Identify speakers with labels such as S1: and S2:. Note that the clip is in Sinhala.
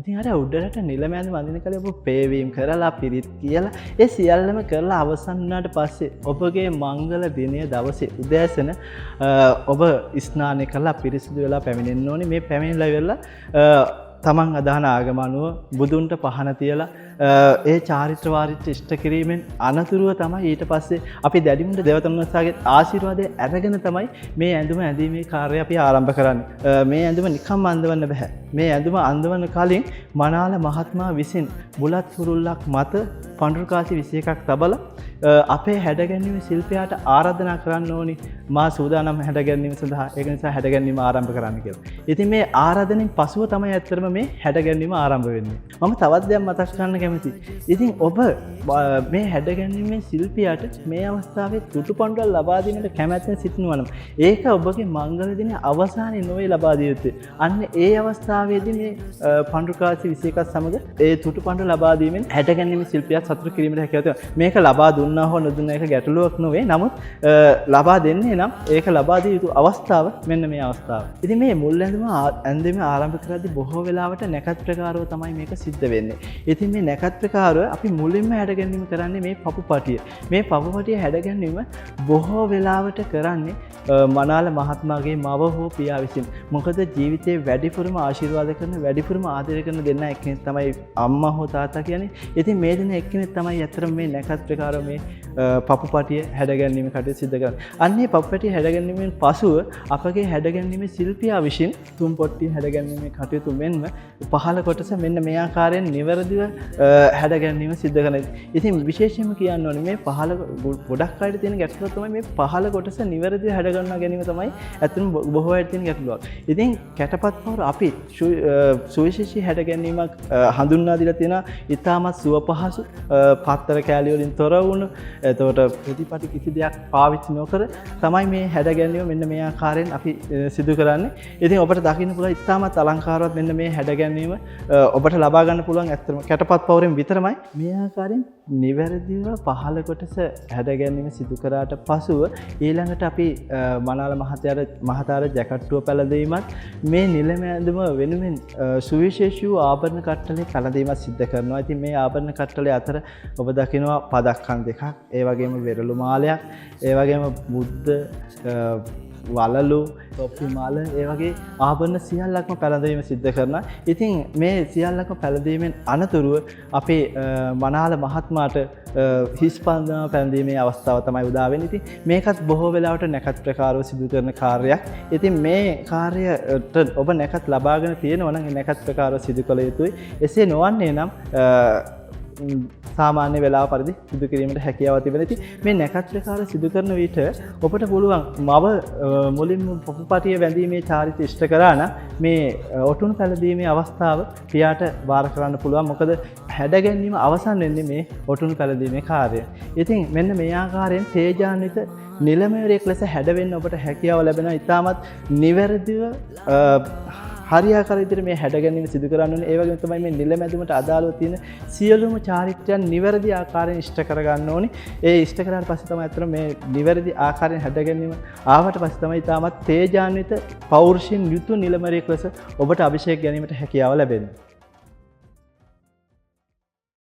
S1: ඉතින් අර උඩරට නිලම ඇඳුම අඳින කලේ ඔබ පේවීම් කරලා පිරිත් කියලා ඒ සියල්ලම කරලා අවසන් වුණාට පස්සේ ඔබගේ මංගල දිනය දවසේ උදෑසන ඔබ ස්නානය කරලා පිරිසිදු වෙලා පැමිණෙන්න ඕනේ. මේ පැමිණිලා ඉවරලා තමන් අදහන ආගම අනුව බුදුන්ට පහන තියලා ඒ චාරිත්‍ර වාරිත්‍ර ඉෂ්ට කිරීමෙන් අනතුරුව තමයි ඊට පස්සේ අපි දැඩිමුඩ දේවතනුන්සාගේ ආශිර්වාදය අරගෙන තමයි මේ ඇඳුම ඇඳීමේ කාර්යය අපි ආරම්භ කරන්නේ. මේ ඇඳුම නිකම්ම අඳවන්න බෑ. මේ ඇඳුම අඳවන කලින් මනාල මහත්මයා විසින් බුලත් කුරුල්ලක් මත පඳුරු කාසි 21ක් තබලා අපේ හැඩගැන්වීම ශිල්පියාට ආරාධනා කරන්න ඕනි මා සූදානම් හැඩගැන්වීම සඳහා. ඒක නිසා හැඩගැන්වීම ආරම්භ කරන්න කියලා. ඉතින් මේ ආරාධනෙන් පසුව තමයි ඇත්තටම මේ හැඩගැන්වීම ආරම්භ වෙන්නේ. මම තවත් දෙයක් මතක් කරන්න කැමතියි. ඉතින් ඔබ මේ හැඩගැන්වීමේ ශිල්පියාට මේ අවස්ථාවේ තුටු පඬුරක් ලබා දීමට කැමැත්තෙන් සිටිනවා නම් ඒක ඔබගේ මංගල දිනයේ අවසානයේ නොවේ ලබා දිය යුත්තේ. අන්න ඒ අවස්ථාවේදී මේ පඬුරු කාසි 21ක් සමග ඒ තුටු පඬුර ලබා දීමෙන් හැඩගැන්වීමේ ශිල්පියා සතුටු කිරීමට හැකියාව තියෙනවා. මේක ලබා දුන්නා හෝ නොදුන්නා එක ගැටලුවක් නොවේ. නමුත් ලබා දෙන්නේ නම් ඒක ලබා දිය යුතු අවස්ථාව මෙන්න මේ අවස්ථාව. ඉතින් මේ මුල් ඇඳුම ආරම්භ කරද්දී බොහෝ වෙලාවට නැකත් ප්‍රකාරව තමයි මේක සිද්ධ වෙන්නේ. ඉතින් මේ නැකත් ප්‍රකාරව අපි මුලින්ම හැඩගැන්වීම කරන්නේ මේ පපුපටිය. මේ පපුපටිය හැඩගැන්වීම බොහෝ වෙලාවට කරන්නේ මනාල මහත්මයාගේ මව හෝ පියා විසින්. මොකද ජීවිතේ වැඩිපුරම ආශිර්වාද කරන වැඩිපුරම ආදරය කරන දෙන්නා එක්කෙනෙක් තමයි අම්මා හෝ තාත්තා කියන්නේ. ඉතින් මේ දෙන එක්කෙනෙක් තමයි අතරම මේ නැකත් ප්‍රකාරව මේ පපුපටිය හැඩගැන්වීම කටයුතු සිදු කරන්නේ. අන්නේ පපුපටිය හැඩගැන්වීමෙන් පසුව අපගේ හැඩගැන්වීමේ ශිල්පියා විසින් තුන් පොට්ටිය හැඩගැන්වීමේ කටයුතු මෙන්ම පහළ කොටස මෙන්න මේ ආකාරයෙන් නිවැරදිව හැඩගැන්වීම සිදු කරනවා. ඉතින් විශේෂයෙන්ම කියන්න ඕනේ මේ පහළ ගොඩක් අයට තියෙන ගැටලුව තමයි මේ පහළ කොටස නිවැරදිව හැඩගන්වා ගැනීම තමයි ඇත්තටම බොහෝ අයට තියෙන ගැටලුවක්. ඉතින් කැටපත් පවර අපි සුවිශේෂී හැඩගැන්වීමක් හඳුන්වා දීලා තියෙනවා. ඊටමත් සුව පහසු පත්තර කෑලි වලින් තොර වුණු එතකොට ප්‍රතිපටි කිසි දෙයක් පාවිච්චි නොකර තමයි මේ හැඩගැන්වීම මෙන්න මේ ආකාරයෙන් අපි සිදු කරන්නේ. ඉතින් ඔබට දකින්න පුළුවන් ඊටමත් අලංකාරවත් මෙන්න මේ හැඩගැන්වීම ඔබට ලබා ගන්න පුළුවන් ඇත්තටම කැටපත් පවරෙන් විතරමයි. මේ ආකාරයෙන් නිවැරදිව පහළ කොටස හැඩගැන්වීම සිදු කරාට පසුව ඊළඟට අපි මනාල මහතාර ජැකට්ටුව පැළඳීමත් මේ නිලම ඇඳුම වෙනුවෙන් සුවිශේෂී ආභරණ කට්ටලේ පැළඳීමත් සිද්ධ කරනවා. ඉතින් මේ ආභරණ කට්ටලේ අතර ඔබ දකිනවා පදක්කම් දෙකක්, ඒ වගේම වෙරළු මාලයක්, ඒ වගේම බුද්ධ වලලු, තොප්පි මාල, ඒ වගේ ආභරණ සියල්ලක්ම පැළඳීම සිද්ධ කරනවා. ඉතින් මේ සියල්ලක්ම පැළඳීමෙන් අනතුරුව අපේ මනාල මහත්මයාට හිස්පන්දන පැළඳීමේ අවස්ථාව තමයි උදා වෙන්නේ. ඉතින් මේකත් බොහෝ වෙලාවට නැකත් ප්‍රකාරව සිදු කරන කාර්යයක්. ඉතින් මේ කාර්යයට ඔබ නැකත් ලබාගෙන තියෙනවා නම් ඒ නැකත් ප්‍රකාරව සිදු කළ යුතුයි. එසේ නොවන්නේ නම් සාමාන්‍ය වෙලාව පරිදි සිදු කිරීමට හැකියාව තිබෙනවා. ඉතින් මේ නැකත් ප්‍රකාරව සිදු කරන විට ඔබට පුළුවන් මව මුලින්ම පපුපටිය වැඳීමේ චාරිත්‍රය ඉෂ්ට කරා නම් මේ ඔටුනු පැළඳීමේ අවස්ථාව පියාට වාර කරන්න පුළුවන්. මොකද හැඩගැන්වීම අවසන් වෙන්නේ මේ ඔටුනු පැළඳීමේ කාර්යය. ඉතින් මෙන්න මේ ආකාරයෙන් තේජාන්විත නිලමේවරයෙක් ලෙස හැඩවෙන්න ඔබට හැකියාව ලැබෙනවා. ඉතාමත් නිවැරදිව හරියාකාර විදිහට මේ හැඩගැන්වීම සිදු කරන්න ඕනේ. ඒ වගේම තමයි මේ නිලම ඇඳුමට අදාළව තියෙන සියලුම චාරිත්‍රයන් නිවැරදි ආකාරයෙන් ඉෂ්ට කරගන්න ඕනේ. ඒ ඉෂ්ට කරාට පස්සේ තමයි අතන මේ නිවැරදි ආකාරයෙන් හැඩගැන්වීම ආවට පස්සේ තමයි තාමත් තේජාන්විත පෞරුෂයෙන් යුතු නිලමරයෙක් ලෙස ඔබට අභිෂේක ගැනීමට හැකියාව ලැබෙන්නේ.